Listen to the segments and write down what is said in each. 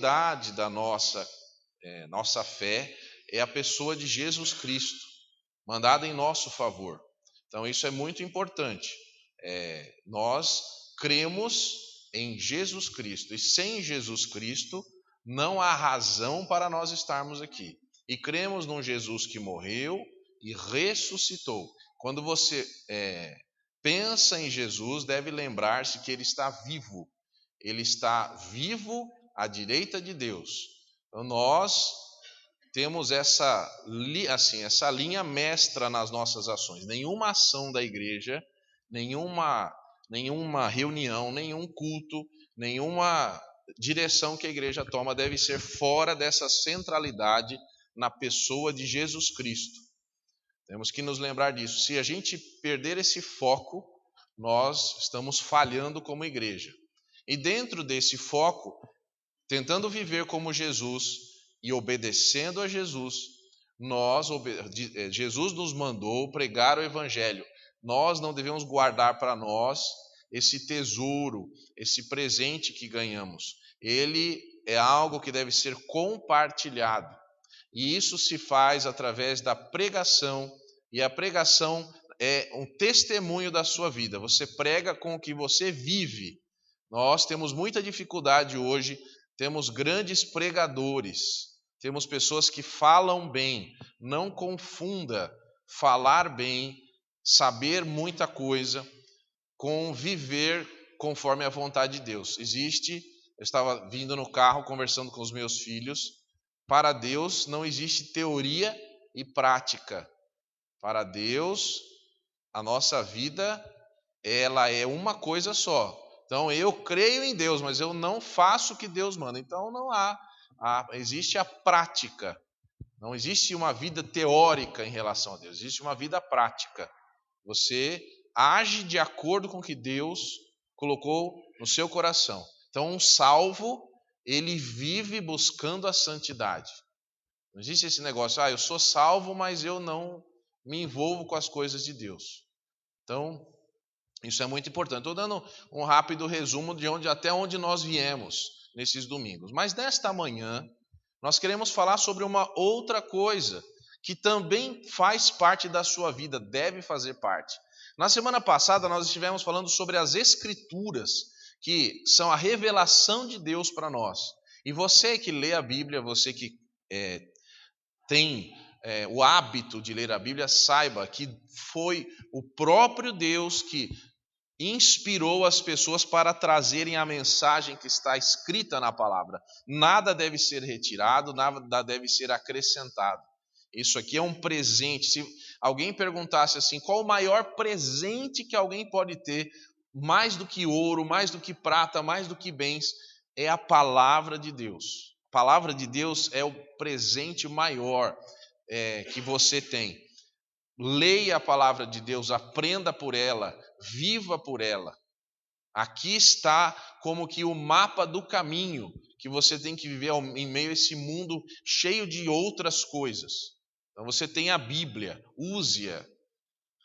centralidade da nossa fé é a pessoa de Jesus Cristo, mandada em nosso favor. Então isso é muito importante. Nós cremos em Jesus Cristo, e sem Jesus Cristo não há razão para nós estarmos aqui. E cremos num Jesus que morreu e ressuscitou. Quando você pensa em Jesus, deve lembrar-se que ele está vivo. Ele está vivo à direita de Deus. Então nós temos essa linha mestra nas nossas ações. Nenhuma ação da igreja, nenhuma reunião, nenhum culto, nenhuma direção que a igreja toma deve ser fora dessa centralidade na pessoa de Jesus Cristo. Temos que nos lembrar disso. Se a gente perder esse foco, nós estamos falhando como igreja. E dentro desse foco, tentando viver como Jesus e obedecendo a Jesus, Jesus nos mandou pregar o evangelho. Nós não devemos guardar para nós esse tesouro, esse presente que ganhamos. Ele é algo que deve ser compartilhado. E isso se faz através da pregação, e a pregação é um testemunho da sua vida. Você prega com o que você vive. Nós temos muita dificuldade hoje, temos grandes pregadores, temos pessoas que falam bem. Não confunda falar bem, saber muita coisa, com viver conforme a vontade de Deus. Eu estava vindo no carro conversando com os meus filhos, para Deus não existe teoria e prática. Para Deus, a nossa vida, ela é uma coisa só. Então eu creio em Deus, mas eu não faço o que Deus manda. Então não existe a prática. Não existe uma vida teórica em relação a Deus, existe uma vida prática. Você age de acordo com o que Deus colocou no seu coração. Então um salvo, ele vive buscando a santidade. Não existe esse negócio, eu sou salvo, mas eu não me envolvo com as coisas de Deus. Então, isso é muito importante. Estou dando um rápido resumo de até onde nós viemos nesses domingos. Mas nesta manhã, nós queremos falar sobre uma outra coisa que também faz parte da sua vida, deve fazer parte. Na semana passada, nós estivemos falando sobre as Escrituras, que são a revelação de Deus para nós. E você que lê a Bíblia, você que tem o hábito de ler a Bíblia, saiba que foi o próprio Deus que inspirou as pessoas para trazerem a mensagem que está escrita na palavra. Nada deve ser retirado, nada deve ser acrescentado. Isso aqui é um presente. Se alguém perguntasse assim, qual o maior presente que alguém pode ter, mais do que ouro, mais do que prata, mais do que bens, é a palavra de Deus. A palavra de Deus é o presente maior que você tem. Leia a palavra de Deus, aprenda por ela, viva por ela. Aqui está como que o mapa do caminho que você tem que viver em meio a esse mundo cheio de outras coisas. Então você tem a Bíblia, use-a,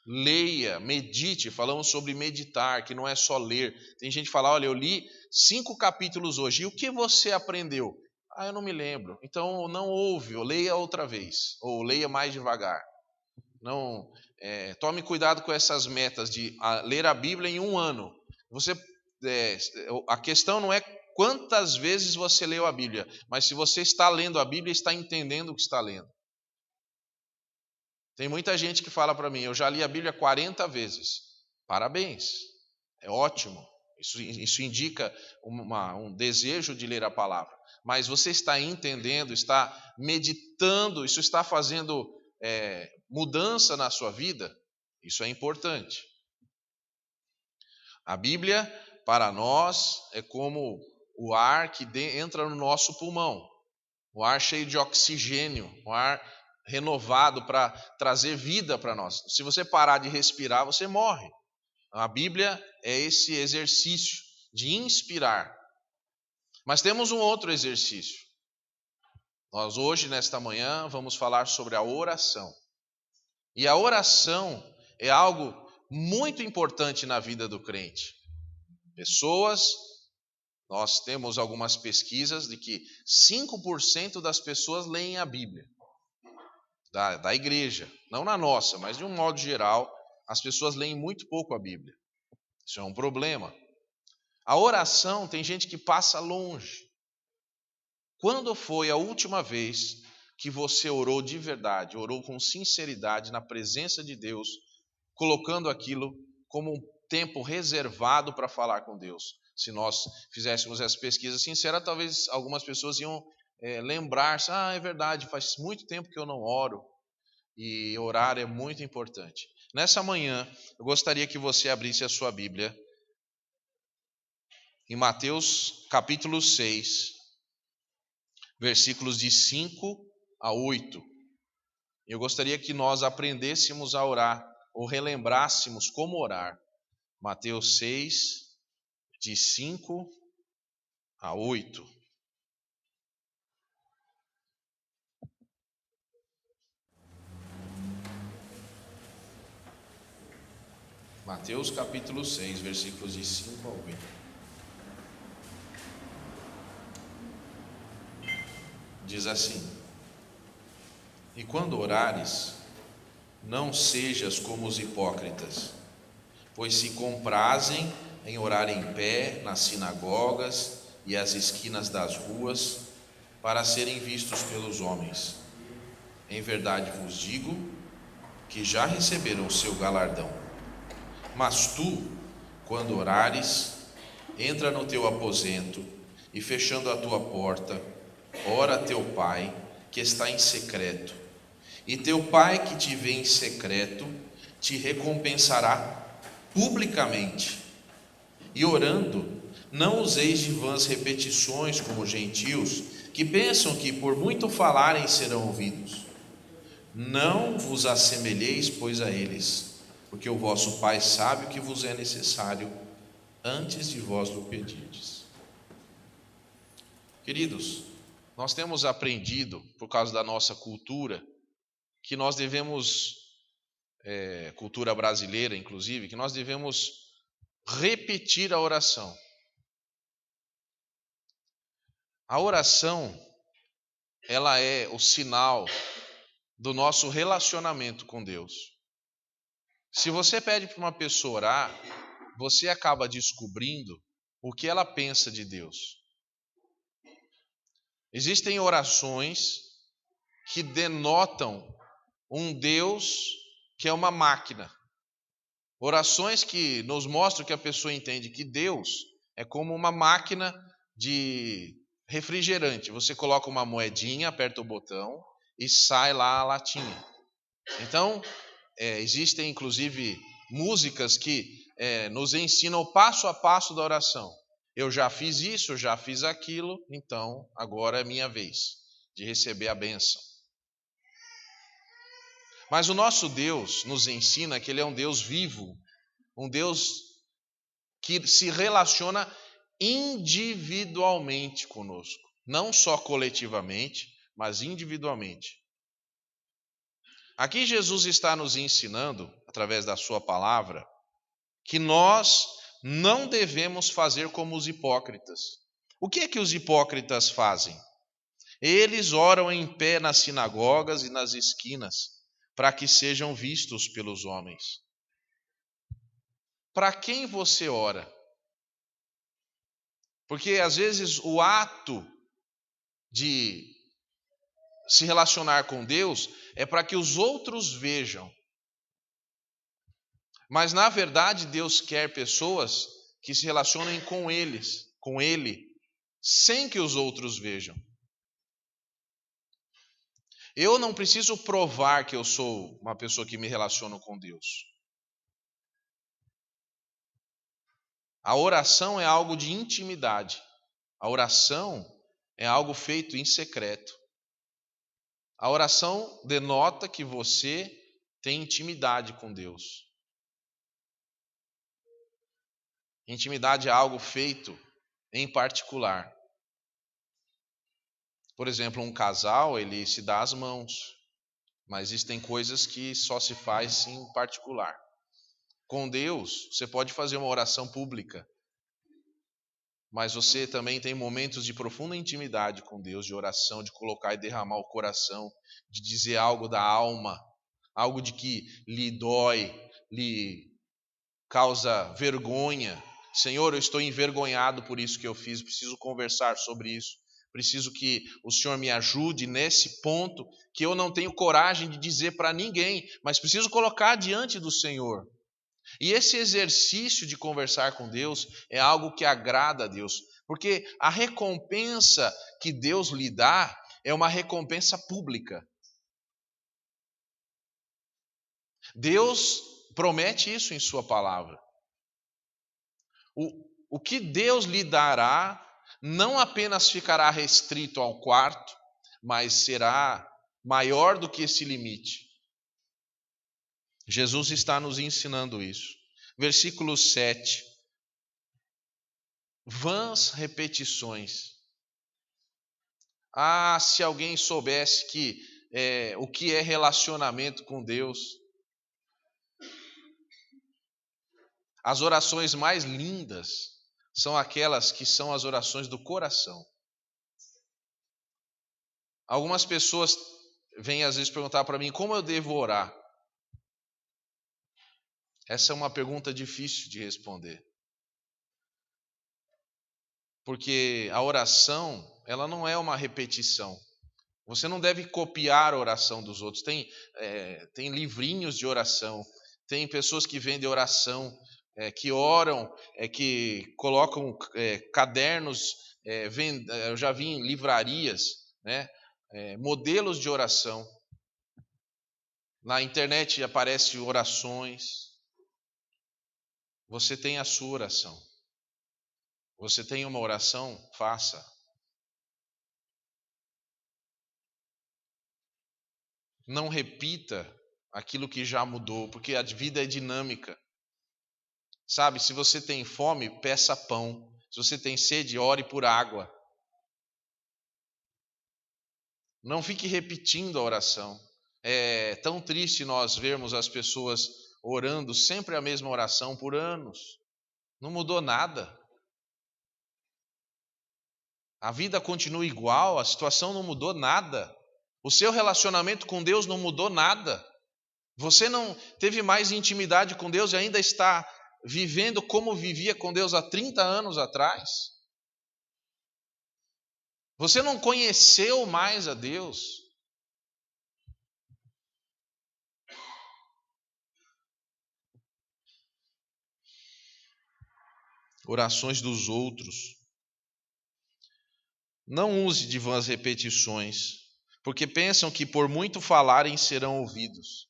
leia, medite. Falamos sobre meditar, que não é só ler. Tem gente que fala, olha, eu li 5 capítulos hoje, e o que você aprendeu? Eu não me lembro. Então não ouve, ou leia outra vez, ou leia mais devagar. Não, tome cuidado com essas metas de ler a Bíblia em 1 ano. A questão não é quantas vezes você leu a Bíblia, mas se você está lendo a Bíblia, está entendendo o que está lendo. Tem muita gente que fala para mim, eu já li a Bíblia 40 vezes. Parabéns, é ótimo. Isso indica um desejo de ler a palavra. Mas você está entendendo, está meditando, isso está fazendo mudança na sua vida? Isso é importante. A Bíblia, para nós, é como o ar que entra no nosso pulmão. O ar cheio de oxigênio, o ar renovado para trazer vida para nós. Se você parar de respirar, você morre. A Bíblia é esse exercício de inspirar. Mas temos um outro exercício. Nós hoje, nesta manhã, vamos falar sobre a oração. E a oração é algo muito importante na vida do crente. Pessoas Nós temos algumas pesquisas de que 5% das pessoas leem a Bíblia, da igreja, não na nossa, mas de um modo geral, as pessoas leem muito pouco a Bíblia. Isso é um problema. A oração, tem gente que passa longe. Quando foi a última vez que você orou de verdade, orou com sinceridade na presença de Deus, colocando aquilo como um tempo reservado para falar com Deus? Se nós fizéssemos essa pesquisa sincera, talvez algumas pessoas iam lembrar-se, é verdade, faz muito tempo que eu não oro, e orar é muito importante. Nessa manhã, eu gostaria que você abrisse a sua Bíblia em Mateus capítulo 6, versículos de 5 a 8. Eu gostaria que nós aprendêssemos a orar, ou relembrássemos como orar. Mateus 6, de 5 a 8. Mateus capítulo 6, versículos de 5 a 8. Diz assim: E quando orares, não sejas como os hipócritas, pois se comprazem em orar em pé nas sinagogas e às esquinas das ruas, para serem vistos pelos homens. Em verdade vos digo que já receberam o seu galardão. Mas tu, quando orares, entra no teu aposento e, fechando a tua porta, ora a teu Pai que está em secreto, e teu Pai que te vê em secreto te recompensará publicamente. E orando, não useis de vãs repetições como os gentios, que pensam que por muito falarem serão ouvidos. Não vos assemelheis, pois, a eles, porque o vosso Pai sabe o que vos é necessário antes de vós o pedirdes. Queridos, nós temos aprendido, por causa da nossa cultura, que nós devemos, cultura brasileira inclusive, que nós devemos repetir a oração. A oração, ela é o sinal do nosso relacionamento com Deus. Se você pede para uma pessoa orar, você acaba descobrindo o que ela pensa de Deus. Existem orações que denotam um Deus que é uma máquina. Orações que nos mostram que a pessoa entende que Deus é como uma máquina de refrigerante. Você coloca uma moedinha, aperta o botão e sai lá a latinha. Então, existem inclusive músicas que nos ensinam o passo a passo da oração. Eu já fiz isso, eu já fiz aquilo, então agora é minha vez de receber a bênção. Mas o nosso Deus nos ensina que Ele é um Deus vivo, um Deus que se relaciona individualmente conosco, não só coletivamente, mas individualmente. Aqui Jesus está nos ensinando, através da sua palavra, que nós não devemos fazer como os hipócritas. O que é que os hipócritas fazem? Eles oram em pé nas sinagogas e nas esquinas, para que sejam vistos pelos homens. Para quem você ora? Porque às vezes o ato de se relacionar com Deus é para que os outros vejam. Mas na verdade Deus quer pessoas que se relacionem com Ele, sem que os outros vejam. Eu não preciso provar que eu sou uma pessoa que me relaciono com Deus. A oração é algo de intimidade. A oração é algo feito em secreto. A oração denota que você tem intimidade com Deus. Intimidade é algo feito em particular. Por exemplo, um casal, ele se dá as mãos, mas existem coisas que só se faz em particular. Com Deus, você pode fazer uma oração pública, mas você também tem momentos de profunda intimidade com Deus, de oração, de colocar e derramar o coração, de dizer algo da alma, algo de que lhe dói, lhe causa vergonha. Senhor, eu estou envergonhado por isso que eu fiz, preciso conversar sobre isso. Preciso que o Senhor me ajude nesse ponto que eu não tenho coragem de dizer para ninguém, mas preciso colocar diante do Senhor. E esse exercício de conversar com Deus é algo que agrada a Deus, porque a recompensa que Deus lhe dá é uma recompensa pública. Deus promete isso em sua palavra. O que Deus lhe dará não apenas ficará restrito ao quarto, mas será maior do que esse limite. Jesus está nos ensinando isso. Versículo 7. Vãs repetições. Ah, se alguém soubesse o que é relacionamento com Deus. As orações mais lindas são aquelas que são as orações do coração. Algumas pessoas vêm às vezes perguntar para mim, como eu devo orar? Essa é uma pergunta difícil de responder. Porque a oração, ela não é uma repetição. Você não deve copiar a oração dos outros. Tem livrinhos de oração, tem pessoas que vendem oração, que oram, que colocam cadernos, eu já vi em livrarias, né, modelos de oração. Na internet aparecem orações. Você tem a sua oração. Você tem uma oração? Faça. Não repita aquilo que já mudou, porque a vida é dinâmica. Sabe, se você tem fome, peça pão. Se você tem sede, ore por água. Não fique repetindo a oração. É tão triste nós vermos as pessoas orando sempre a mesma oração por anos. Não mudou nada. A vida continua igual, a situação não mudou nada. O seu relacionamento com Deus não mudou nada. Você não teve mais intimidade com Deus e ainda está vivendo como vivia com Deus há 30 anos atrás. Você não conheceu mais a Deus. Orações dos outros. Não use de vãs repetições, porque pensam que por muito falarem serão ouvidos.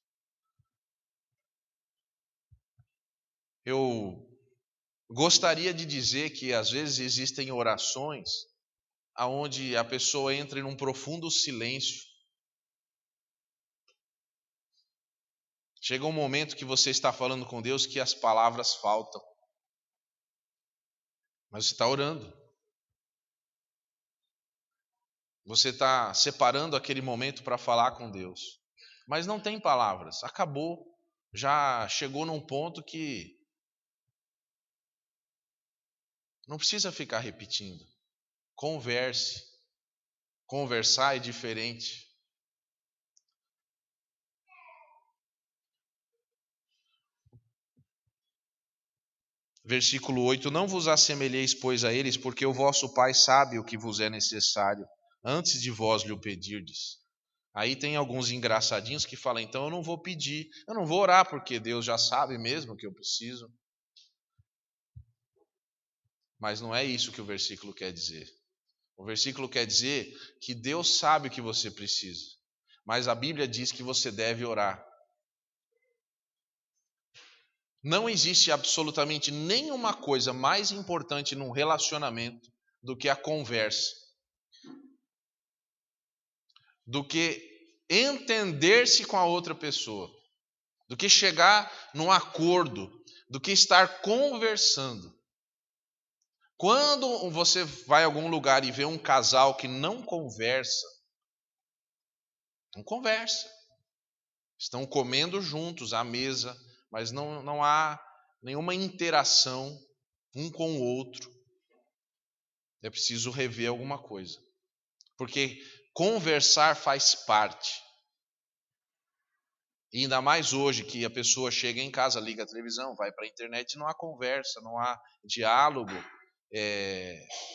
Eu gostaria de dizer que às vezes existem orações aonde a pessoa entra em um profundo silêncio. Chega um momento que você está falando com Deus que as palavras faltam. Mas você está orando. Você está separando aquele momento para falar com Deus. Mas não tem palavras. Acabou. Já chegou num ponto que não precisa ficar repetindo. Converse. Conversar é diferente. Versículo 8: Não vos assemelheis, pois, a eles, porque o vosso Pai sabe o que vos é necessário, antes de vós lhe o pedirdes. Aí tem alguns engraçadinhos que falam, então eu não vou pedir, eu não vou orar, porque Deus já sabe mesmo o que eu preciso. Mas não é isso que o versículo quer dizer. O versículo quer dizer que Deus sabe o que você precisa, mas a Bíblia diz que você deve orar. Não existe absolutamente nenhuma coisa mais importante num relacionamento do que a conversa, do que entender-se com a outra pessoa, do que chegar num acordo, do que estar conversando. Quando você vai a algum lugar e vê um casal que não conversa, estão comendo juntos à mesa, mas não há nenhuma interação um com o outro. É preciso rever alguma coisa. Porque conversar faz parte. E ainda mais hoje que a pessoa chega em casa, liga a televisão, vai para a internet, não há conversa, não há diálogo.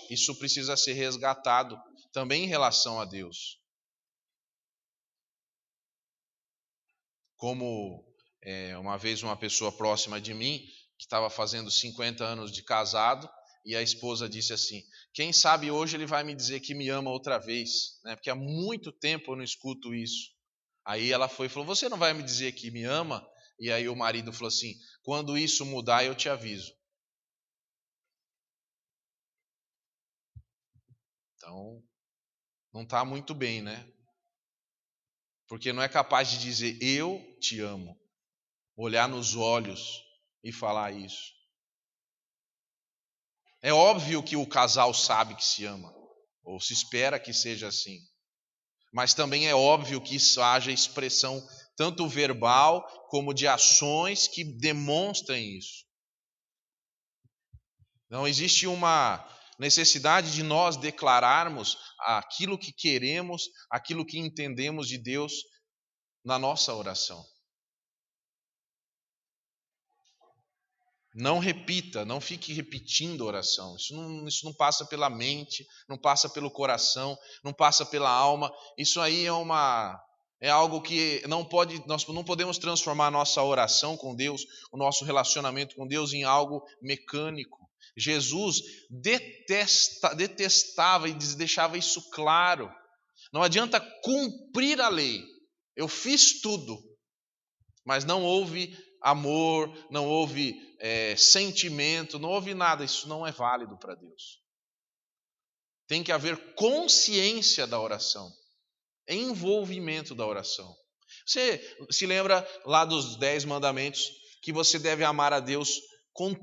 Isso precisa ser resgatado também em relação a Deus. Como uma vez uma pessoa próxima de mim, que estava fazendo 50 anos de casado, e a esposa disse assim: quem sabe hoje ele vai me dizer que me ama outra vez, né? Porque há muito tempo eu não escuto isso. Aí ela foi e falou: você não vai me dizer que me ama? E aí o marido falou assim: quando isso mudar eu te aviso. Então, não está muito bem, né? Porque não é capaz de dizer eu te amo, olhar nos olhos e falar isso. É óbvio que o casal sabe que se ama, ou se espera que seja assim. Mas também é óbvio que isso haja expressão tanto verbal como de ações que demonstrem isso. Não existe uma necessidade de nós declararmos aquilo que queremos, aquilo que entendemos de Deus na nossa oração. Não repita, não fique repetindo a oração. Isso não passa pela mente, não passa pelo coração, não passa pela alma. Isso aí é algo que nós não podemos transformar a nossa oração com Deus, o nosso relacionamento com Deus em algo mecânico. Jesus detestava e deixava isso claro. Não adianta cumprir a lei. Eu fiz tudo, mas não houve amor, não houve sentimento, não houve nada. Isso não é válido para Deus. Tem que haver consciência da oração, envolvimento da oração. Você se lembra lá dos 10 mandamentos que você deve amar a Deus com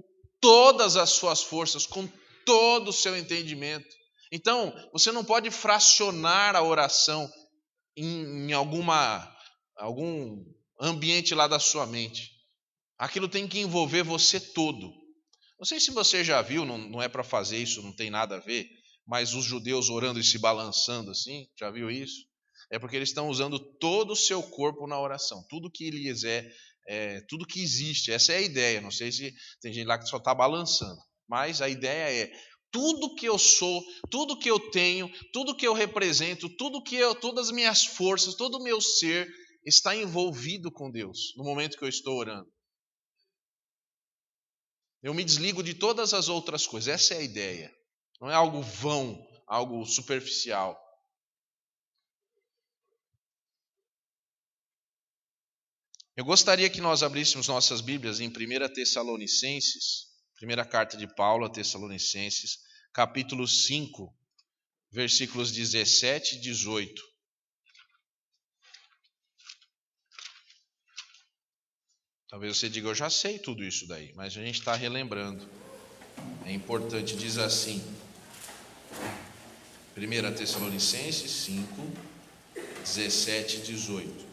todas as suas forças, com todo o seu entendimento. Então, você não pode fracionar a oração em algum ambiente lá da sua mente. Aquilo tem que envolver você todo. Não sei se você já viu, não é para fazer isso, não tem nada a ver, mas os judeus orando e se balançando assim, já viu isso? É porque eles estão usando todo o seu corpo na oração, tudo que lhes tudo que existe. Essa é a ideia. Não sei se tem gente lá que só está balançando, mas a ideia é tudo que eu sou, tudo que eu tenho, tudo que eu represento, todas as minhas forças, todo o meu ser está envolvido com Deus no momento que eu estou orando. Eu me desligo de todas as outras coisas. Essa é a ideia. Não é algo vão, algo superficial. Eu gostaria que nós abríssemos nossas Bíblias em 1 Tessalonicenses, primeira carta de Paulo a Tessalonicenses, capítulo 5, versículos 17 e 18. Talvez você diga, eu já sei tudo isso daí, mas a gente está relembrando. É importante, diz assim, 1 Tessalonicenses 5, 17 e 18.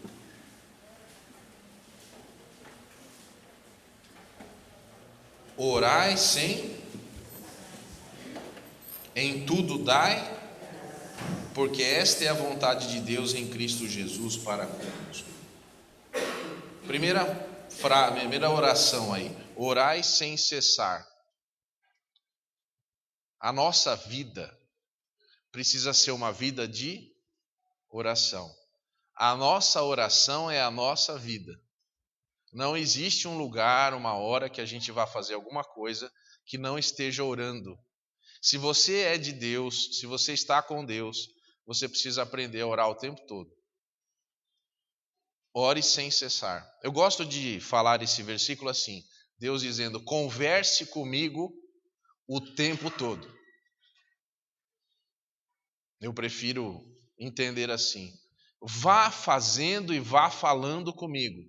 Orai sem, em tudo dai, porque esta é a vontade de Deus em Cristo Jesus para conosco. Primeira oração aí, orai sem cessar. A nossa vida precisa ser uma vida de oração. A nossa oração é a nossa vida. Não existe um lugar, uma hora que a gente vá fazer alguma coisa que não esteja orando. Se você é de Deus, se você está com Deus, você precisa aprender a orar o tempo todo. Ore sem cessar. Eu gosto de falar esse versículo assim, Deus dizendo, converse comigo o tempo todo. Eu prefiro entender assim. Vá fazendo e vá falando comigo.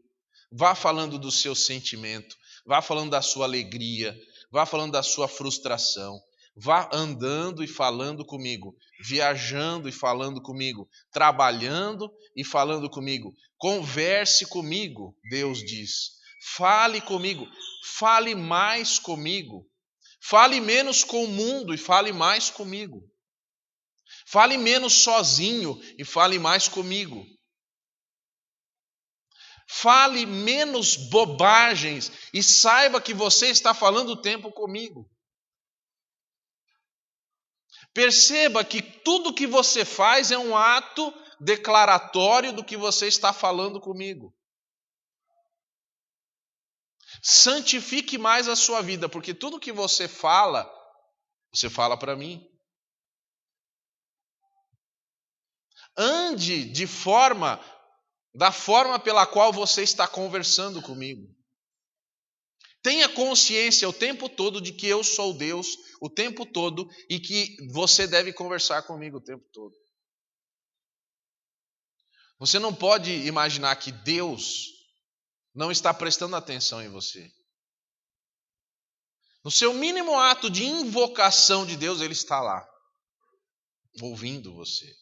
Vá falando do seu sentimento, vá falando da sua alegria, vá falando da sua frustração. Vá andando e falando comigo, viajando e falando comigo, trabalhando e falando comigo. Converse comigo, Deus diz. Fale comigo, fale mais comigo. Fale menos com o mundo e fale mais comigo. Fale menos sozinho e fale mais comigo. Fale menos bobagens e saiba que você está falando o tempo comigo. Perceba que tudo que você faz é um ato declaratório do que você está falando comigo. Santifique mais a sua vida, porque tudo que você fala para mim. Ande da forma pela qual você está conversando comigo. Tenha consciência o tempo todo de que eu sou Deus o tempo todo e que você deve conversar comigo o tempo todo. Você não pode imaginar que Deus não está prestando atenção em você. No seu mínimo ato de invocação de Deus, Ele está lá, ouvindo você.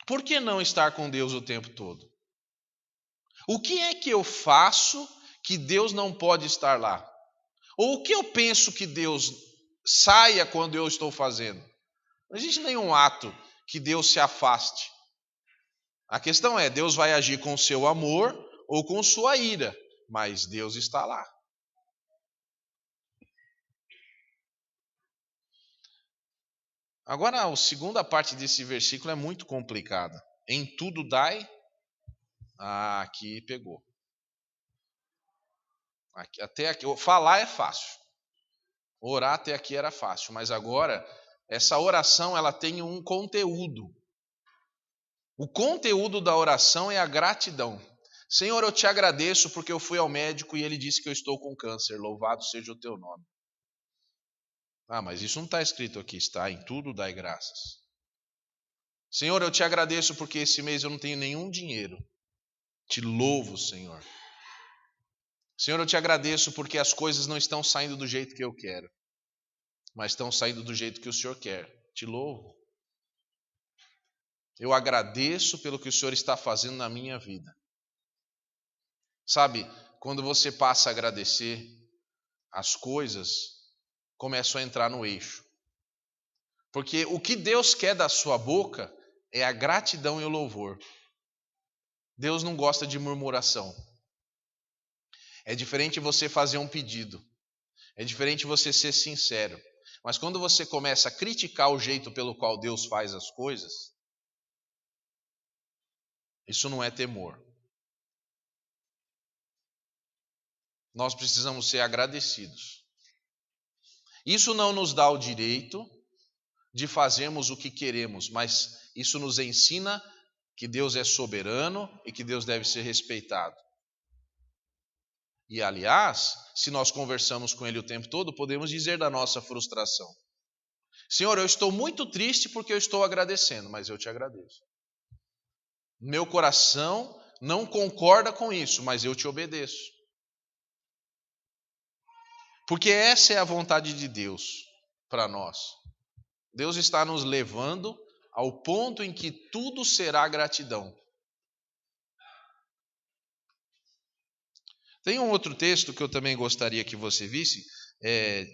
Por que não estar com Deus o tempo todo? O que é que eu faço que Deus não pode estar lá? Ou o que eu penso que Deus saia quando eu estou fazendo? Não existe nenhum ato que Deus se afaste. A questão é, Deus vai agir com seu amor ou com sua ira, mas Deus está lá. Agora, a segunda parte desse versículo é muito complicada. Em tudo dai. Aqui pegou. Até aqui, falar é fácil. Orar até aqui era fácil, mas agora essa oração ela tem um conteúdo. O conteúdo da oração é a gratidão. Senhor, eu te agradeço porque eu fui ao médico e ele disse que eu estou com câncer. Louvado seja o teu nome. Mas isso não está escrito aqui, está em tudo dai graças. Senhor, eu te agradeço porque esse mês eu não tenho nenhum dinheiro. Te louvo, Senhor. Senhor, eu te agradeço porque as coisas não estão saindo do jeito que eu quero, mas estão saindo do jeito que o Senhor quer. Te louvo. Eu agradeço pelo que o Senhor está fazendo na minha vida. Sabe, quando você passa a agradecer, as coisas começam a entrar no eixo. Porque o que Deus quer da sua boca é a gratidão e o louvor. Deus não gosta de murmuração. É diferente você fazer um pedido. É diferente você ser sincero. Mas quando você começa a criticar o jeito pelo qual Deus faz as coisas, isso não é temor. Nós precisamos ser agradecidos. Isso não nos dá o direito de fazermos o que queremos, mas isso nos ensina que Deus é soberano e que Deus deve ser respeitado. E, aliás, se nós conversamos com Ele o tempo todo, podemos dizer da nossa frustração. Senhor, eu estou muito triste porque eu estou agradecendo, mas eu te agradeço. Meu coração não concorda com isso, mas eu te obedeço. Porque essa é a vontade de Deus para nós. Deus está nos levando ao ponto em que tudo será gratidão. Tem um outro texto que eu também gostaria que você visse,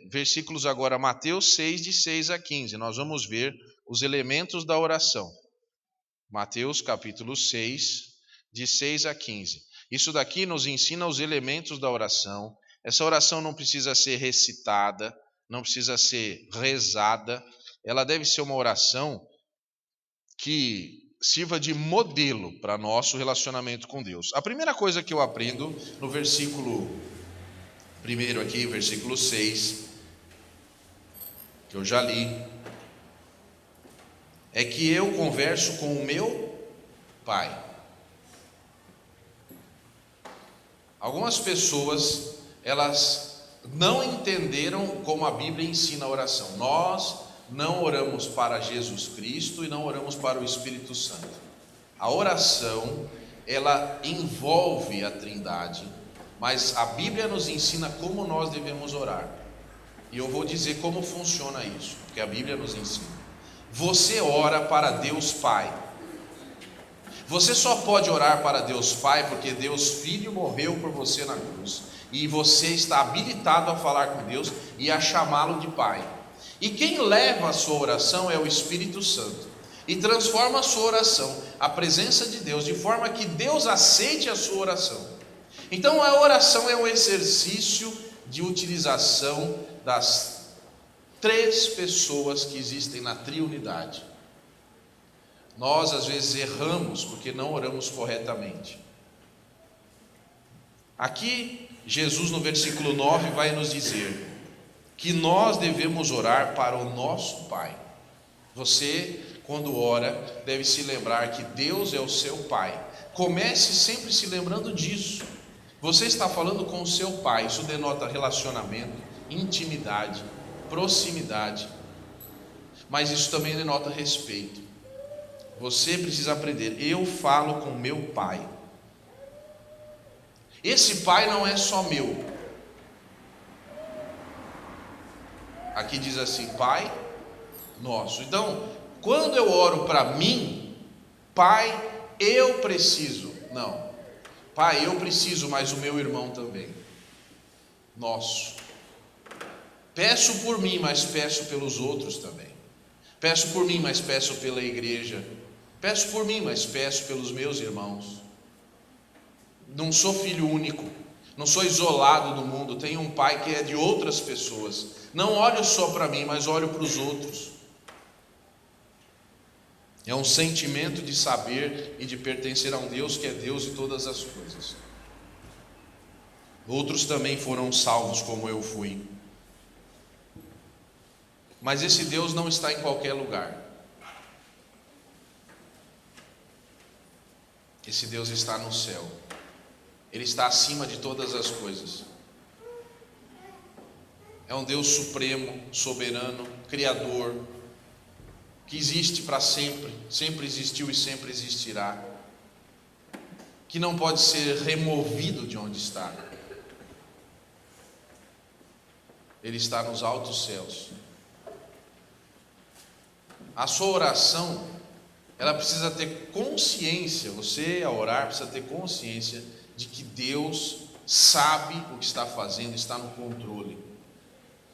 versículos agora, Mateus 6, de 6 a 15. Nós vamos ver os elementos da oração. Mateus capítulo 6, de 6 a 15. Isso daqui nos ensina os elementos da oração. Essa oração não precisa ser recitada, não precisa ser rezada. Ela deve ser uma oração que sirva de modelo para nosso relacionamento com Deus. A primeira coisa que eu aprendo no versículo primeiro aqui, versículo 6, que eu já li, é que eu converso com o meu Pai. Algumas pessoas, elas não entenderam como a Bíblia ensina a oração. Nós não oramos para Jesus Cristo e não oramos para o Espírito Santo. A oração, ela envolve a Trindade, mas a Bíblia nos ensina como nós devemos orar. E eu vou dizer como funciona isso, porque a Bíblia nos ensina. Você ora para Deus Pai. Você só pode orar para Deus Pai porque Deus Filho morreu por você na cruz. E você está habilitado a falar com Deus e a chamá-lo de Pai. E quem leva a sua oração é o Espírito Santo. E transforma a sua oração, a presença de Deus, de forma que Deus aceite a sua oração. Então a oração é um exercício de utilização das 3 pessoas que existem na triunidade. Nós às vezes erramos porque não oramos corretamente. Aqui Jesus no versículo 9 vai nos dizer que nós devemos orar para o nosso Pai. Você, quando ora, deve se lembrar que Deus é o seu Pai. Comece sempre se lembrando disso. Você está falando com o seu Pai. Isso denota relacionamento, intimidade, proximidade. Mas isso também denota respeito. Você precisa aprender. Eu falo com meu Pai. Esse Pai não é só meu. Aqui diz assim, Pai nosso. Então, quando eu oro para mim, Pai, eu preciso. Não. Pai, eu preciso, mas o meu irmão também. Nosso. Peço por mim, mas peço pelos outros também. Peço por mim, mas peço pela igreja. Peço por mim, mas peço pelos meus irmãos. Não sou filho único. Não sou isolado do mundo. Tenho um pai que é de outras pessoas. Não olho só para mim, mas olho para os outros. É um sentimento de saber e de pertencer a um Deus que é Deus de todas as coisas. Outros também foram salvos como eu fui. Mas esse Deus não está em qualquer lugar. Esse Deus está no céu. Ele está acima de todas as coisas. É um Deus supremo, soberano, criador, que existe para sempre, sempre existiu e sempre existirá, que não pode ser removido de onde está. Ele está nos altos céus. A sua oração, ela precisa ter consciência, você ao orar precisa ter consciência de que Deus sabe o que está fazendo, está no controle.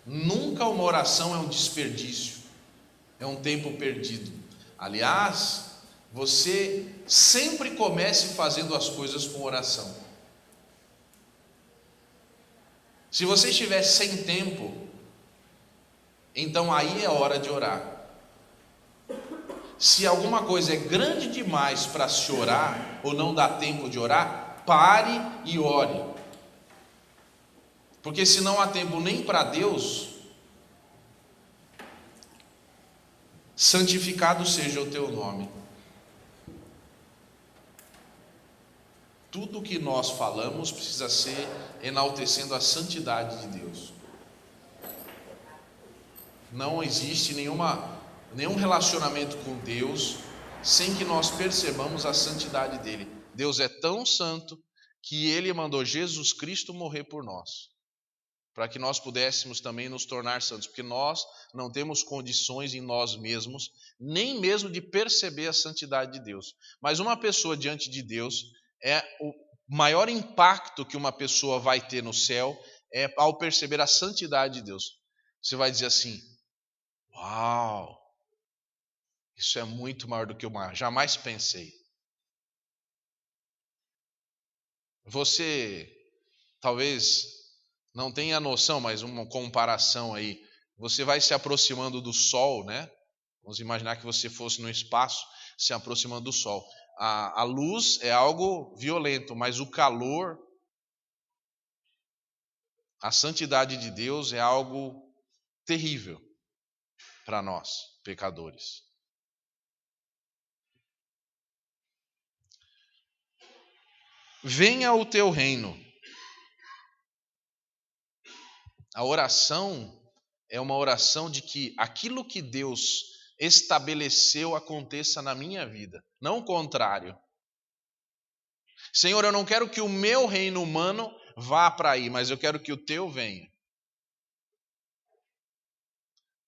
Nunca uma oração é um desperdício, é um tempo perdido. Aliás, você sempre comece fazendo as coisas com oração. Se você estiver sem tempo, então aí é hora de orar. Se alguma coisa é grande demais para se orar, ou não dá tempo de orar, pare e ore. Porque se não há tempo nem para Deus, santificado seja o teu nome. Tudo que nós falamos precisa ser enaltecendo a santidade de Deus. Não existe nenhum relacionamento com Deus sem que nós percebamos a santidade dele. Deus é tão santo que ele mandou Jesus Cristo morrer por nós, para que nós pudéssemos também nos tornar santos, porque nós não temos condições em nós mesmos, nem mesmo de perceber a santidade de Deus. Mas uma pessoa diante de Deus, o maior impacto que uma pessoa vai ter no céu é ao perceber a santidade de Deus. Você vai dizer assim, uau, isso é muito maior do que eu jamais pensei. Você talvez não tenha noção, mas uma comparação aí. Você vai se aproximando do Sol, né? Vamos imaginar que você fosse no espaço se aproximando do Sol. A luz é algo violento, mas o calor, a santidade de Deus é algo terrível para nós, pecadores. Venha o teu reino. A oração é uma oração de que aquilo que Deus estabeleceu aconteça na minha vida, não o contrário. Senhor, eu não quero que o meu reino humano vá para aí, mas eu quero que o teu venha.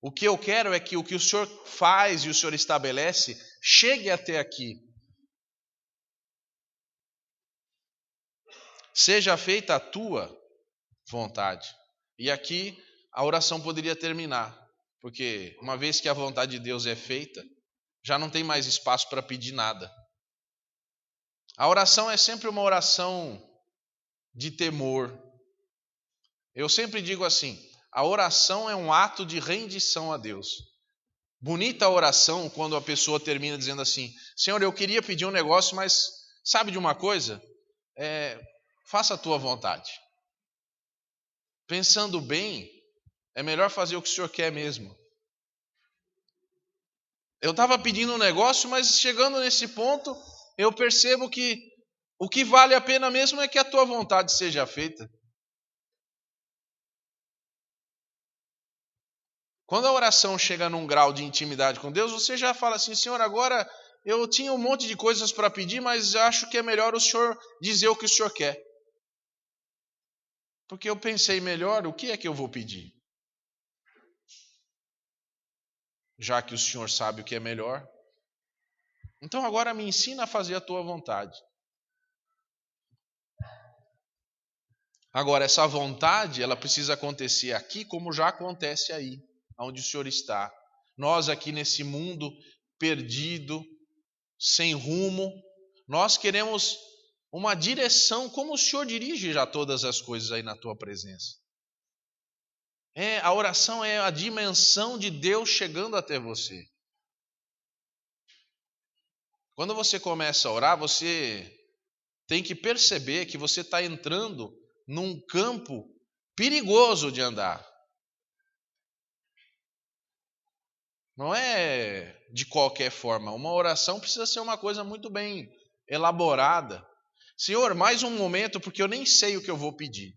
O que eu quero é que o que o Senhor faz e o Senhor estabelece chegue até aqui. Seja feita a tua vontade. E aqui a oração poderia terminar, porque uma vez que a vontade de Deus é feita, já não tem mais espaço para pedir nada. A oração é sempre uma oração de temor. Eu sempre digo assim, a oração é um ato de rendição a Deus. Bonita a oração quando a pessoa termina dizendo assim, Senhor, eu queria pedir um negócio, mas sabe de uma coisa? Faça a tua vontade. Pensando bem, é melhor fazer o que o Senhor quer mesmo. Eu estava pedindo um negócio, mas chegando nesse ponto, eu percebo que o que vale a pena mesmo é que a tua vontade seja feita. Quando a oração chega num grau de intimidade com Deus, você já fala assim, Senhor, agora eu tinha um monte de coisas para pedir, mas acho que é melhor o Senhor dizer o que o Senhor quer. Porque eu pensei melhor, o que é que eu vou pedir? Já que o Senhor sabe o que é melhor. Então agora me ensina a fazer a tua vontade. Agora, essa vontade, ela precisa acontecer aqui como já acontece aí, onde o Senhor está. Nós aqui nesse mundo perdido, sem rumo, nós queremos uma direção, como o Senhor dirige já todas as coisas aí na tua presença. A oração é a dimensão de Deus chegando até você. Quando você começa a orar, você tem que perceber que você está entrando num campo perigoso de andar. Não é de qualquer forma. Uma oração precisa ser uma coisa muito bem elaborada. Senhor, mais um momento, porque eu nem sei o que eu vou pedir.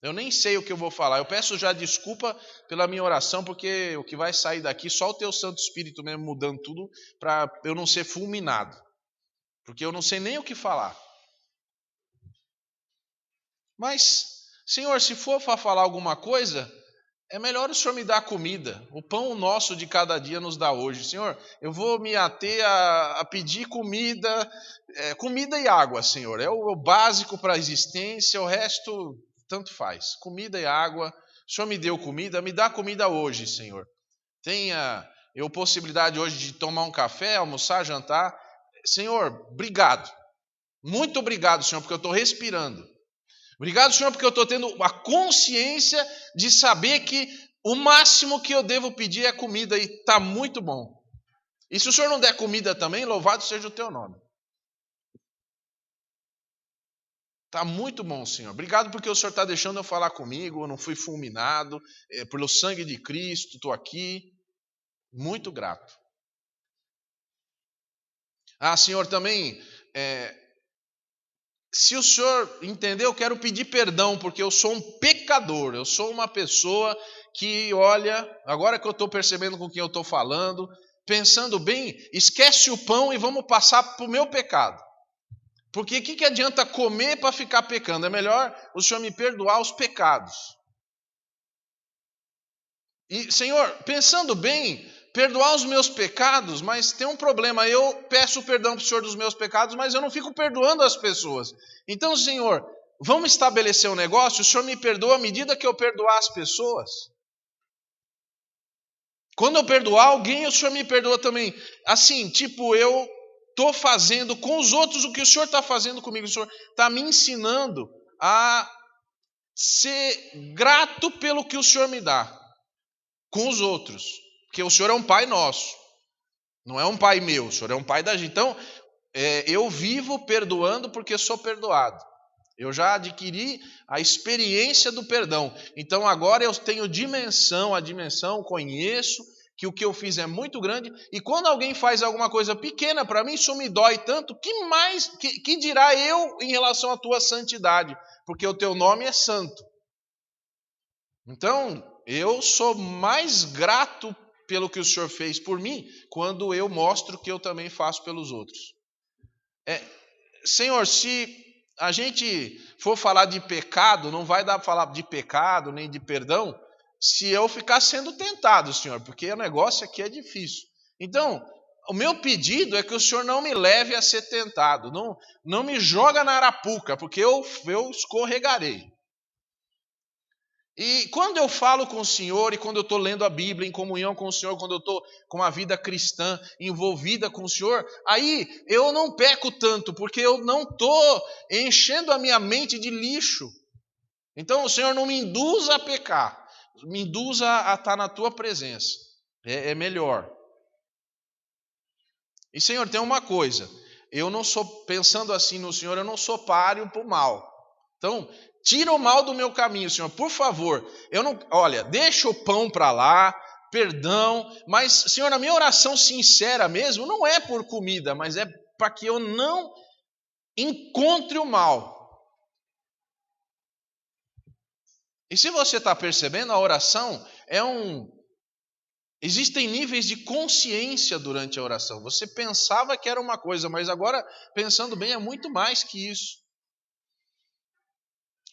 Eu nem sei o que eu vou falar. Eu peço já desculpa pela minha oração, porque o que vai sair daqui, só o teu Santo Espírito mesmo mudando tudo, para eu não ser fulminado. Porque eu não sei nem o que falar. Mas, Senhor, se for para falar alguma coisa, é melhor o Senhor me dar comida. O pão nosso de cada dia nos dá hoje. Senhor, eu vou me ater a pedir comida, comida e água, Senhor. É o básico para a existência, o resto tanto faz. Comida e água. O Senhor me deu comida, me dá comida hoje, Senhor. Tenha eu possibilidade hoje de tomar um café, almoçar, jantar. Senhor, obrigado. Muito obrigado, Senhor, porque eu estou respirando. Obrigado, Senhor, porque eu estou tendo a consciência de saber que o máximo que eu devo pedir é comida e está muito bom. E se o Senhor não der comida também, louvado seja o teu nome. Está muito bom, Senhor. Obrigado porque o Senhor está deixando eu falar comigo, eu não fui fulminado, pelo sangue de Cristo, estou aqui. Muito grato. Senhor, também... Se o Senhor entender, eu quero pedir perdão, porque eu sou um pecador, eu sou uma pessoa que, olha, agora que eu estou percebendo com quem eu estou falando, pensando bem, esquece o pão e vamos passar para o meu pecado. Porque o que adianta comer para ficar pecando? É melhor o Senhor me perdoar os pecados. E, Senhor, pensando bem, perdoar os meus pecados, mas tem um problema, eu peço perdão para o Senhor dos meus pecados, mas eu não fico perdoando as pessoas. Então, Senhor, vamos estabelecer um negócio, o Senhor me perdoa à medida que eu perdoar as pessoas. Quando eu perdoar alguém, o Senhor me perdoa também. Assim, tipo, eu estou fazendo com os outros o que o Senhor está fazendo comigo. O Senhor está me ensinando a ser grato pelo que o Senhor me dá com os outros. Porque o Senhor é um pai nosso, não é um pai meu, o Senhor é um pai da gente. Então, eu vivo perdoando porque sou perdoado. Eu já adquiri a experiência do perdão. Então, agora eu tenho a dimensão, conheço que o que eu fiz é muito grande. E quando alguém faz alguma coisa pequena para mim, isso me dói tanto. Que dirá eu em relação à tua santidade? Porque o teu nome é santo. Então, eu sou mais grato pelo que o Senhor fez por mim, quando eu mostro que eu também faço pelos outros. Senhor, se a gente for falar de pecado, não vai dar para falar de pecado, nem de perdão, se eu ficar sendo tentado, Senhor, porque o negócio aqui é difícil. Então, o meu pedido é que o Senhor não me leve a ser tentado, não me joga na arapuca, porque eu escorregarei. E quando eu falo com o Senhor, e quando eu estou lendo a Bíblia em comunhão com o Senhor, quando eu estou com a vida cristã envolvida com o Senhor, aí eu não peco tanto, porque eu não estou enchendo a minha mente de lixo. Então o Senhor não me induza a pecar, me induza a estar na tua presença. É melhor. E Senhor, tem uma coisa, eu não sou, pensando assim no Senhor, eu não sou páreo para o mal. Então, tira o mal do meu caminho, Senhor, por favor. Olha, deixa o pão para lá, perdão, mas, Senhor, a minha oração sincera mesmo não é por comida, mas é para que eu não encontre o mal. E se você está percebendo, a oração existem níveis de consciência durante a oração. Você pensava que era uma coisa, mas agora, pensando bem, é muito mais que isso.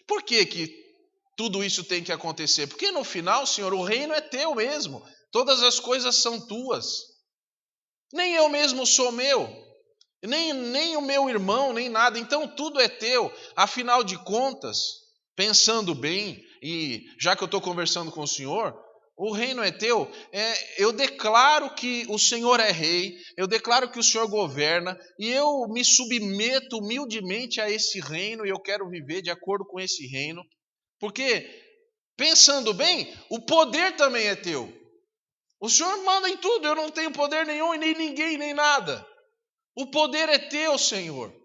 Por que tudo isso tem que acontecer? Porque no final, Senhor, o reino é teu mesmo. Todas as coisas são tuas. Nem eu mesmo sou meu. Nem o meu irmão, nem nada. Então tudo é teu. Afinal de contas, pensando bem, e já que eu estou conversando com o Senhor, o reino é teu. Eu declaro que o Senhor é rei, eu declaro que o Senhor governa, e eu me submeto humildemente a esse reino, e eu quero viver de acordo com esse reino, porque, pensando bem, o poder também é teu. O Senhor manda em tudo, eu não tenho poder nenhum, e nem ninguém, nem nada. O poder é teu, Senhor.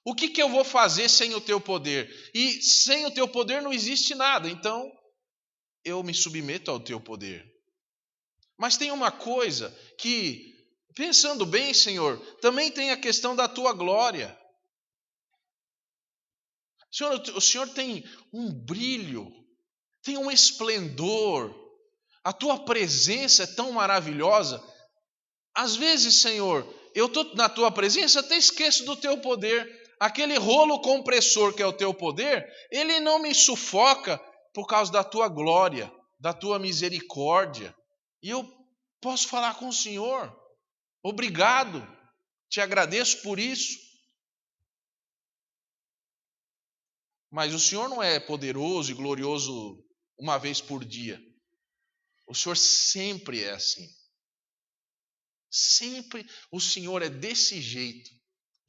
O que eu vou fazer sem o teu poder? E sem o teu poder não existe nada, então eu me submeto ao teu poder. Mas tem uma coisa que, pensando bem, Senhor, também tem a questão da tua glória. Senhor, o Senhor tem um brilho, tem um esplendor, a tua presença é tão maravilhosa. Às vezes, Senhor, eu estou na tua presença, até esqueço do teu poder. Aquele rolo compressor que é o teu poder, ele não me sufoca por causa da tua glória, da tua misericórdia. E eu posso falar com o Senhor. Obrigado, te agradeço por isso. Mas o Senhor não é poderoso e glorioso uma vez por dia. O Senhor sempre é assim. Sempre o Senhor é desse jeito.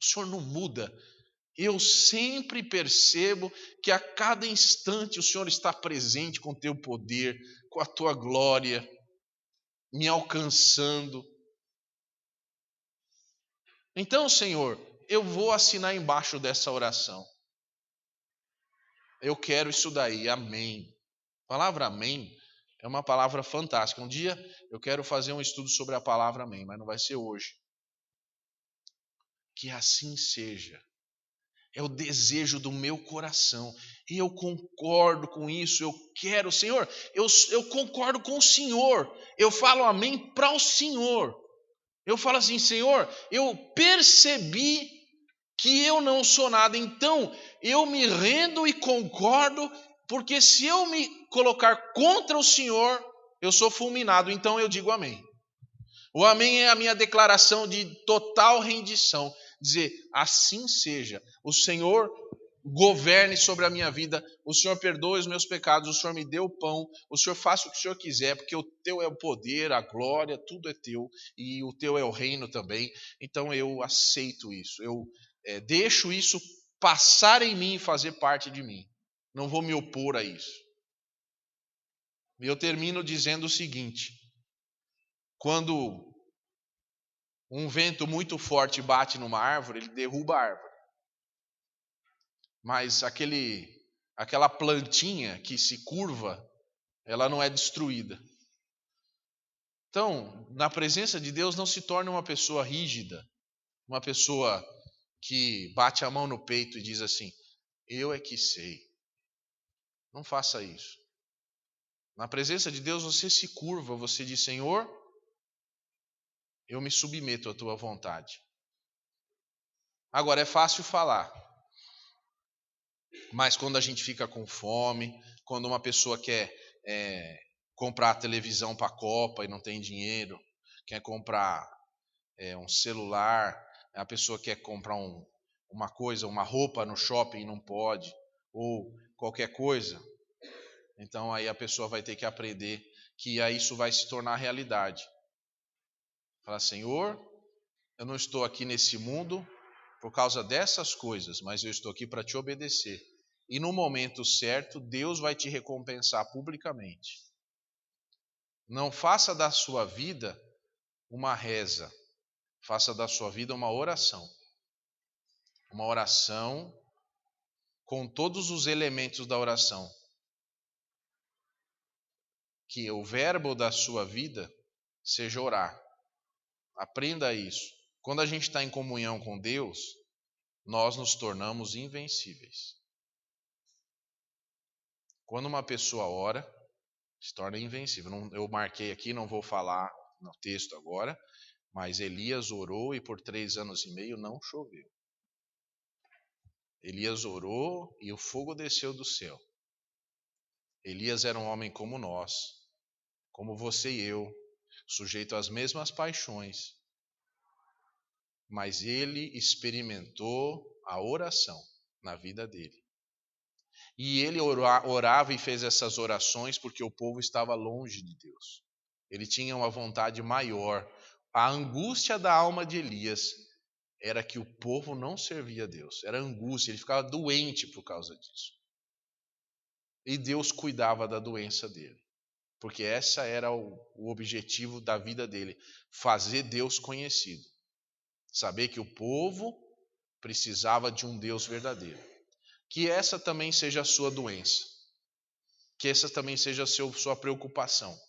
O Senhor não muda. Eu sempre percebo que a cada instante o Senhor está presente com o teu poder, com a tua glória, me alcançando. Então, Senhor, eu vou assinar embaixo dessa oração. Eu quero isso daí, amém. A palavra amém é uma palavra fantástica. Um dia eu quero fazer um estudo sobre a palavra amém, mas não vai ser hoje. Que assim seja. É o desejo do meu coração. E eu concordo com isso. Eu quero, Senhor, eu concordo com o Senhor. Eu falo amém para o Senhor. Eu falo assim, Senhor, eu percebi que eu não sou nada. Então, eu me rendo e concordo, porque se eu me colocar contra o Senhor, eu sou fulminado. Então eu digo amém. O amém é a minha declaração de total rendição. Dizer, assim seja, o Senhor governe sobre a minha vida, o Senhor perdoe os meus pecados, o Senhor me dê o pão, o Senhor faça o que o Senhor quiser, porque o teu é o poder, a glória, tudo é teu, e o teu é o reino também. Então eu aceito isso, eu deixo isso passar em mim e fazer parte de mim. Não vou me opor a isso. E eu termino dizendo o seguinte: quando um vento muito forte bate numa árvore, ele derruba a árvore. Mas aquela plantinha que se curva, ela não é destruída. Então, na presença de Deus, não se torne uma pessoa rígida, uma pessoa que bate a mão no peito e diz assim, eu é que sei. Não faça isso. Na presença de Deus, você se curva, você diz, Senhor, eu me submeto à tua vontade. Agora, é fácil falar. Mas quando a gente fica com fome, quando uma pessoa quer comprar a televisão para a Copa e não tem dinheiro, quer comprar um celular, a pessoa quer comprar uma coisa, uma roupa no shopping e não pode, ou qualquer coisa, Então aí a pessoa vai ter que aprender que aí isso vai se tornar realidade. Falar, Senhor, eu não estou aqui nesse mundo por causa dessas coisas, mas eu estou aqui para te obedecer. E no momento certo, Deus vai te recompensar publicamente. Não faça da sua vida uma reza, faça da sua vida uma oração. Uma oração com todos os elementos da oração. Que o verbo da sua vida seja orar. Aprenda isso. Quando a gente está em comunhão com Deus, nós nos tornamos invencíveis. Quando uma pessoa ora, se torna invencível. Eu marquei aqui, não vou falar no texto agora, mas Elias orou e por 3 anos e meio não choveu. Elias orou e o fogo desceu do céu. Elias era um homem como nós, como você e eu, sujeito às mesmas paixões, mas ele experimentou a oração na vida dele. E ele orava e fez essas orações porque o povo estava longe de Deus. Ele tinha uma vontade maior. A angústia da alma de Elias era que o povo não servia a Deus. Era angústia, ele ficava doente por causa disso. E Deus cuidava da doença dele. Porque essa era o objetivo da vida dele. Fazer Deus conhecido. Saber que o povo precisava de um Deus verdadeiro. Que essa também seja a sua doença. Que essa também seja a sua preocupação.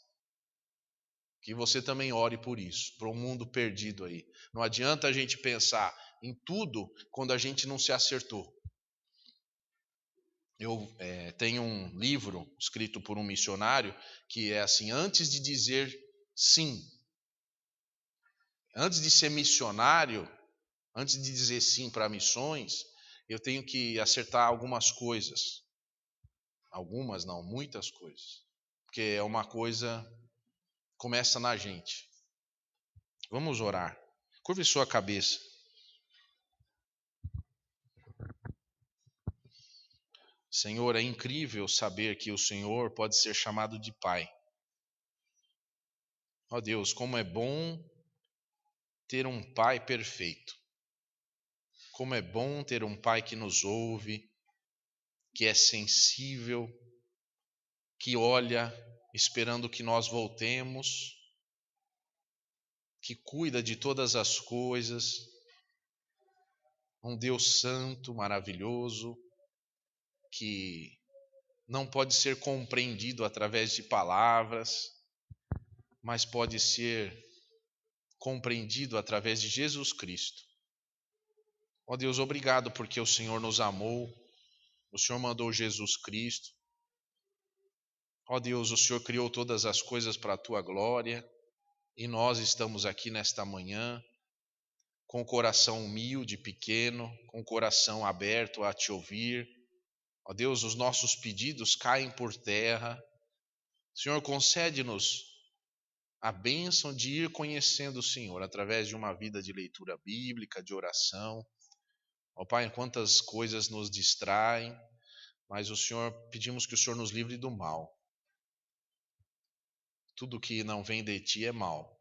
Que você também ore por isso, para um mundo perdido aí. Não adianta a gente pensar em tudo quando a gente não se acertou. Eu tenho um livro escrito por um missionário que é assim, antes de dizer sim, antes de ser missionário, antes de dizer sim para missões, eu tenho que acertar algumas coisas. Algumas não, muitas coisas. Porque é uma coisa, começa na gente. Vamos orar. Curve sua cabeça. Senhor, é incrível saber que o Senhor pode ser chamado de Pai. Ó Deus, como é bom ter um Pai perfeito. Como é bom ter um Pai que nos ouve, que é sensível, que olha esperando que nós voltemos, que cuida de todas as coisas. Um Deus santo, maravilhoso, que não pode ser compreendido através de palavras, mas pode ser compreendido através de Jesus Cristo. Ó Deus, obrigado porque o Senhor nos amou, o Senhor mandou Jesus Cristo. Ó Deus, o Senhor criou todas as coisas para a tua glória e nós estamos aqui nesta manhã com o coração humilde, pequeno, com o coração aberto a te ouvir. Ó Deus, os nossos pedidos caem por terra. Senhor, concede-nos a bênção de ir conhecendo o Senhor através de uma vida de leitura bíblica, de oração. Ó Pai, quantas coisas nos distraem, mas pedimos que o Senhor nos livre do mal. Tudo que não vem de ti é mal.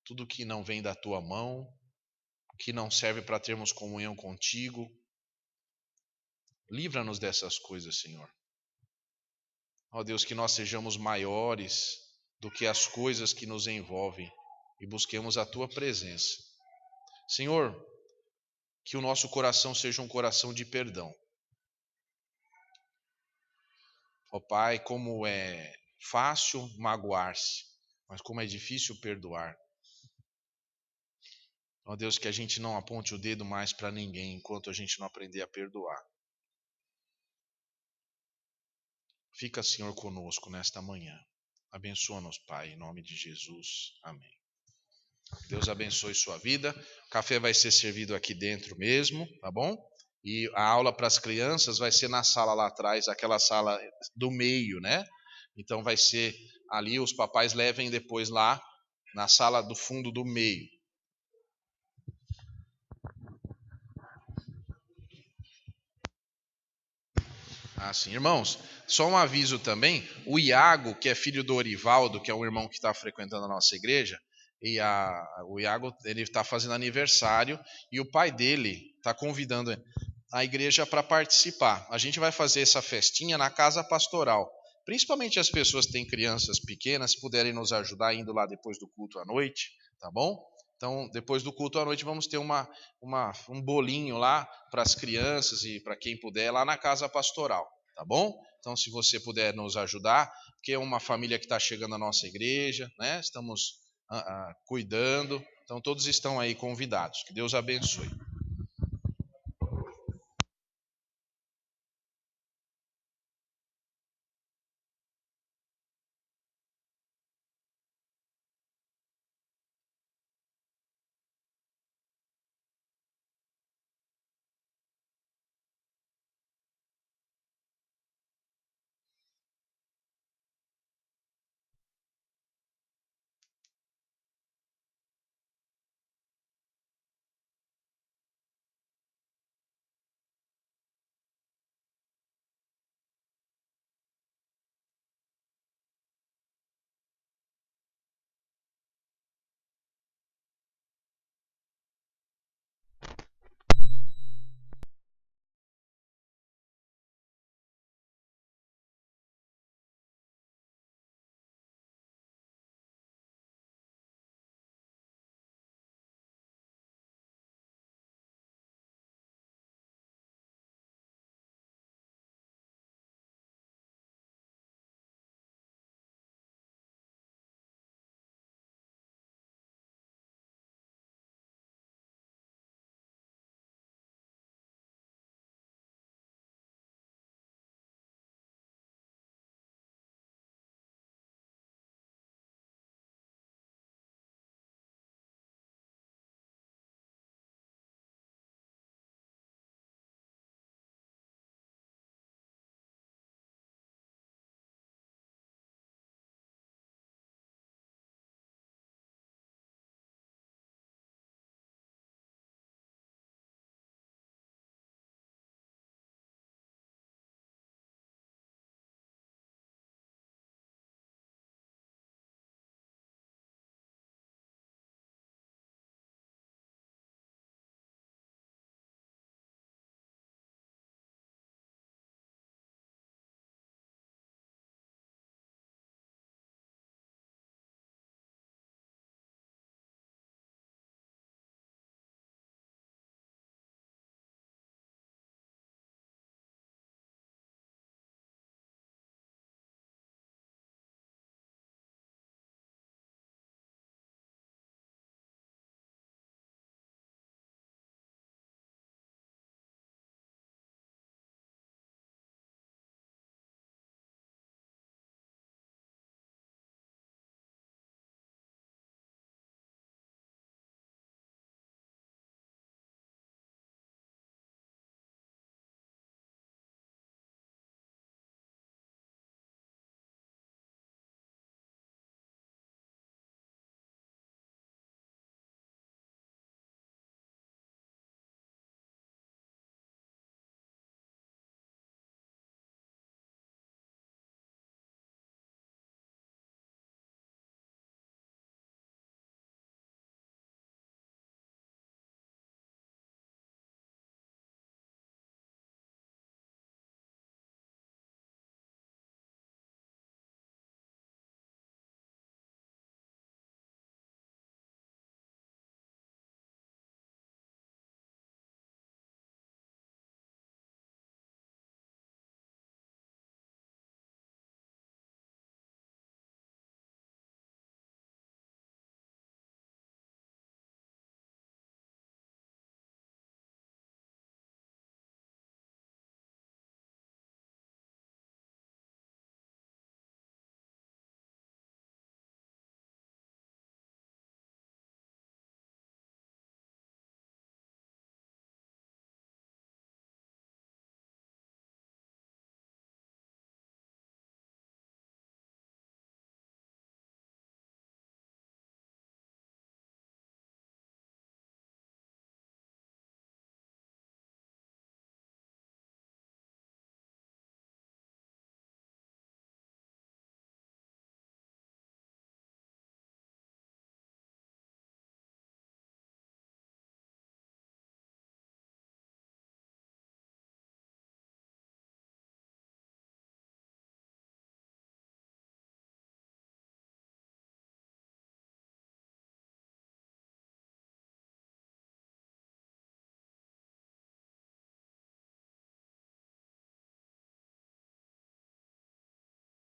Tudo que não vem da tua mão, que não serve para termos comunhão contigo, livra-nos dessas coisas, Senhor. Ó Deus, que nós sejamos maiores do que as coisas que nos envolvem e busquemos a tua presença. Senhor, que o nosso coração seja um coração de perdão. Ó Pai, como é fácil magoar-se, mas como é difícil perdoar. Ó Deus, que a gente não aponte o dedo mais para ninguém enquanto a gente não aprender a perdoar. Fica, Senhor, conosco nesta manhã. Abençoa-nos, Pai, em nome de Jesus. Amém. Deus abençoe sua vida. O café vai ser servido aqui dentro mesmo, tá bom? E a aula para as crianças vai ser na sala lá atrás, aquela sala do meio, né? Então vai ser ali, os papais levem depois lá na sala do fundo do meio. Assim, irmãos, Só um aviso também, o Iago, que é filho do Orivaldo, que é um irmão que está frequentando a nossa igreja, o Iago ele está fazendo aniversário e o pai dele está convidando a igreja para participar. A gente vai fazer essa festinha na casa pastoral. Principalmente as pessoas que têm crianças pequenas, se puderem nos ajudar indo lá depois do culto à noite, tá bom? Então, depois do culto à noite, vamos ter um bolinho lá para as crianças e para quem puder, lá na casa pastoral, tá bom? Então, se você puder nos ajudar, porque é uma família que está chegando à nossa igreja, né? Estamos cuidando, então todos estão aí convidados. Que Deus abençoe.